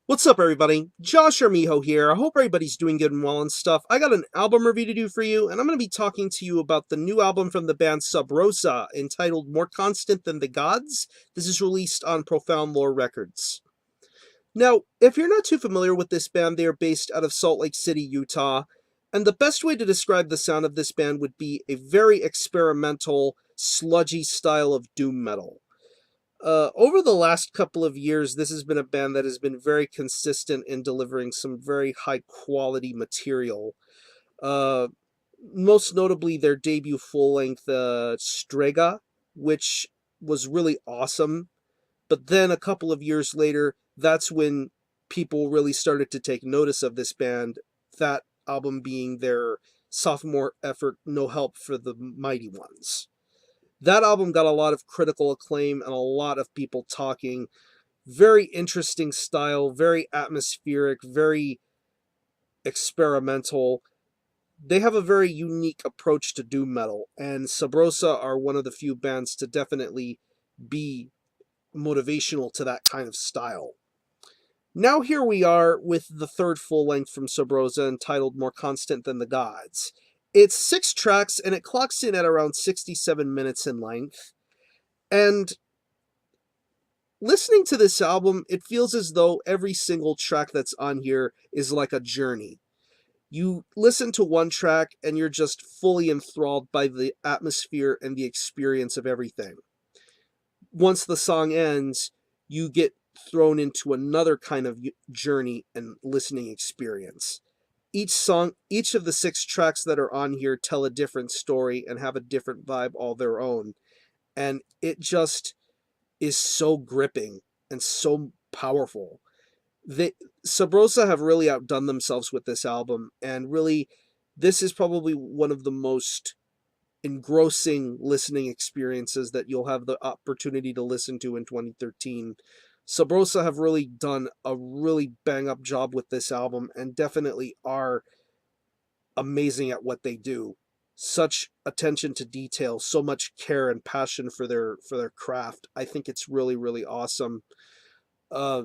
What's up, everybody? Josh or Miho here. I hope everybody's doing good and well and stuff. I got an album review to do for you, and I'm going to be talking to you about the new album from the band Subrosa, entitled More Constant Than the Gods. This is released on Profound Lore Records. Now, if you're not too familiar with this band, they are based out of Salt Lake City, Utah, and the best way to describe the sound of this band would be a very experimental, sludgy style of doom metal. Over the last couple of years, this has been a band that has been very consistent in delivering some very high quality material. Uh, Most notably, their debut full length, Strega, which was really awesome. But then a couple of years later, that's when people really started to take notice of this band, that album being their sophomore effort, No Help for the Mighty Ones. That album got a lot of critical acclaim and a lot of people talking. Very interesting style, very atmospheric, very experimental. They have a very unique approach to doom metal, and Subrosa are one of the few bands to definitely be motivational to that kind of style. Now here we are with the third full length from Subrosa, entitled More Constant Than the Gods. It's 6 tracks and it clocks in at around 67 minutes in length. And listening to this album, it feels as though every single track that's on here is like a journey. You listen to one track and you're just fully enthralled by the atmosphere and the experience of everything. Once the song ends, you get thrown into another kind of journey and listening experience. Each of the 6 tracks that are on here tell a different story and have a different vibe all their own. And it just is so gripping and so powerful. They Subrosa have really outdone themselves with this album, and really, this is probably one of the most engrossing listening experiences that you'll have the opportunity to listen to in 2013. Subrosa have really done a really bang up job with this album and definitely are amazing at what they do. Such attention to detail, so much care and passion for their craft. I think it's really awesome. Uh,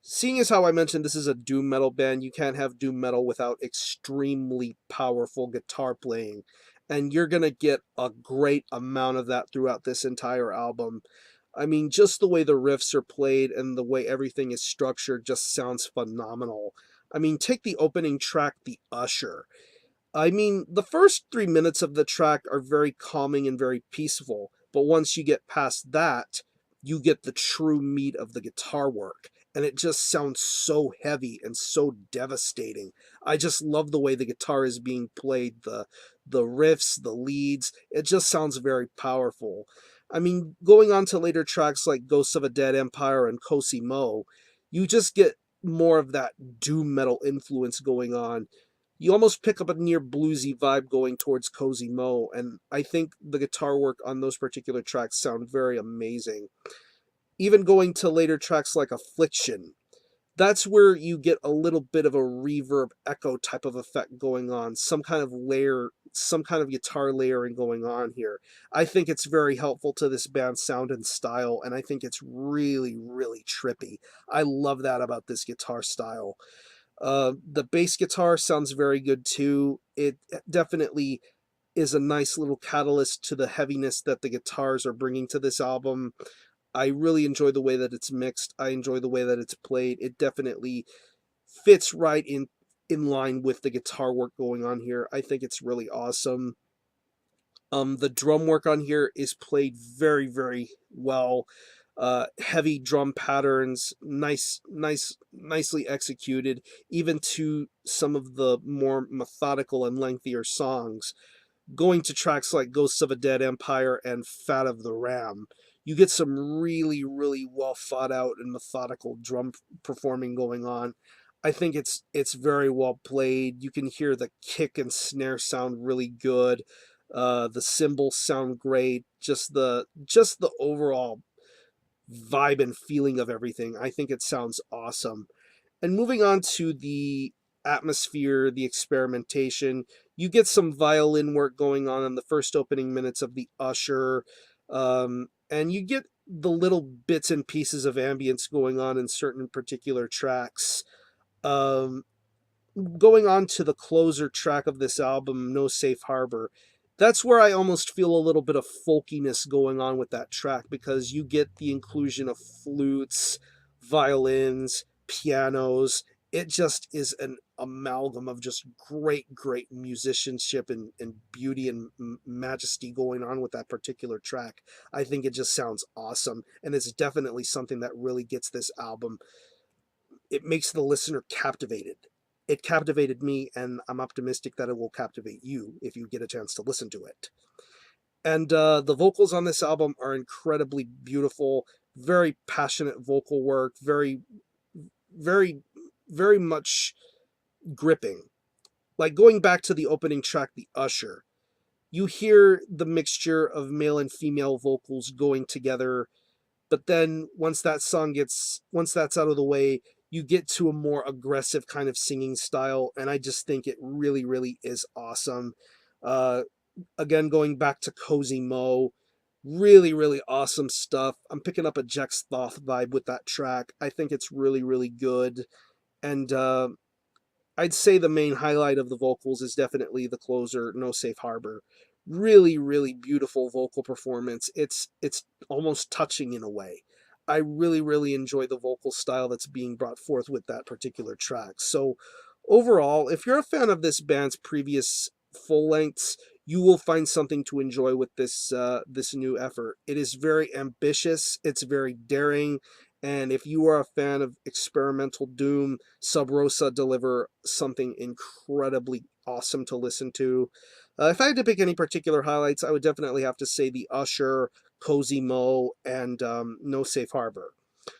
Seeing as how I mentioned this is a doom metal band, you can't have doom metal without extremely powerful guitar playing, and you're gonna get a great amount of that throughout this entire album. I mean, just the way the riffs are played and the way everything is structured just sounds phenomenal. I mean, take the opening track, The Usher. I mean, the first 3 minutes of the track are very calming and very peaceful, but once you get past that, you get the true meat of the guitar work, and it just sounds so heavy and so devastating. I just love the way the guitar is being played, the riffs, the leads. It just sounds very powerful. I mean, going on to later tracks like Ghosts of a Dead Empire and Kosi Mo, you just get more of that doom metal influence going on. You almost pick up a near bluesy vibe going towards Cozy Mo, and I think the guitar work on those particular tracks sound very amazing. Even going to later tracks like Affliction, that's where you get a little bit of a reverb echo type of effect going on, some kind of layer, some kind of guitar layering going on here. I think it's very helpful to this band's sound and style, and I think it's really trippy. I love that about this guitar style. The bass guitar sounds very good too. It definitely is a nice little catalyst to the heaviness that the guitars are bringing to this album. I really enjoy the way that it's mixed. I enjoy the way that it's played. It definitely fits right in line with the guitar work going on here. I think it's really awesome. The drum work on here is played very well. Heavy drum patterns, nicely executed, even to some of the more methodical and lengthier songs. Going to tracks like Ghosts of a Dead Empire and Fat of the Ram, you get some really well thought out and methodical drum performing going on. I think it's very well played. You can hear the kick and snare sound really good. The cymbals sound great. Just the overall vibe and feeling of everything. I think it sounds awesome. And moving on to the atmosphere, the experimentation, you get some violin work going on in the first opening minutes of The Usher. And you get the little bits and pieces of ambience going on in certain particular tracks. Um, Going on to the closer track of this album, No Safe Harbor, that's where I almost feel a little bit of folkiness going on with that track because you get the inclusion of flutes, violins, pianos. It just is an amalgam of just great musicianship and beauty and majesty going on with that particular track. I think it just sounds awesome, and it's definitely something that really gets this album. It makes the listener captivated. It captivated me, and I'm optimistic that it will captivate you if you get a chance to listen to it. And the vocals on this album are incredibly beautiful, very passionate vocal work, very, very much gripping. Like going back to the opening track, The Usher, you hear the mixture of male and female vocals going together, but then once that's out of the way, you get to a more aggressive kind of singing style, and I just think it really is awesome. uh Again, going back to Cozy Mo, really awesome stuff. I'm picking up a Jex Thoth vibe with that track. I think it's really good. And I'd say the main highlight of the vocals is definitely the closer, No Safe Harbor. Really beautiful vocal performance. It's almost touching in a way. I really enjoy the vocal style that's being brought forth with that particular track. So overall, if you're a fan of this band's previous full lengths, you will find something to enjoy with this new effort. It is very ambitious, it's very daring, and if you are a fan of experimental doom, Subrosa deliver something incredibly awesome to listen to. If I had to pick any particular highlights, I would definitely have to say The Usher, Cozy Mo, and No Safe Harbor.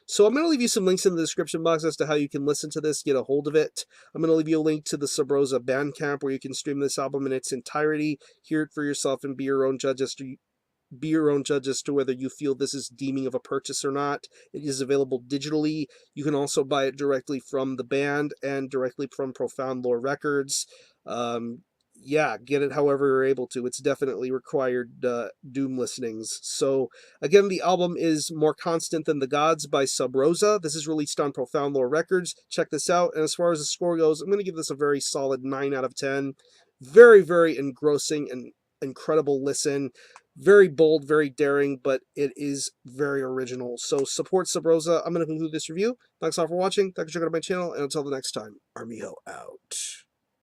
So I'm going to leave you some links in the description box as to how you can listen to this, get a hold of it. I'm going to leave you a link to the Subrosa Bandcamp where you can stream this album in its entirety, hear it for yourself, and be your own judge as to whether you feel this is deeming of a purchase or not. It is available digitally. You can also buy it directly from the band and directly from Profound Lore Records. Um, yeah, get it however you're able to. It's definitely required Doom listenings. So, again, the album is More Constant Than the Gods by Subrosa. This is released on Profound Lore Records. Check this out. And as far as the score goes, I'm going to give this a very solid 9 out of 10. Very engrossing and incredible listen. Very bold, very daring, but it is very original. So support Subrosa. I'm going to conclude this review. Thanks all for watching. Thanks for checking out my channel, and until the next time, Armijo out.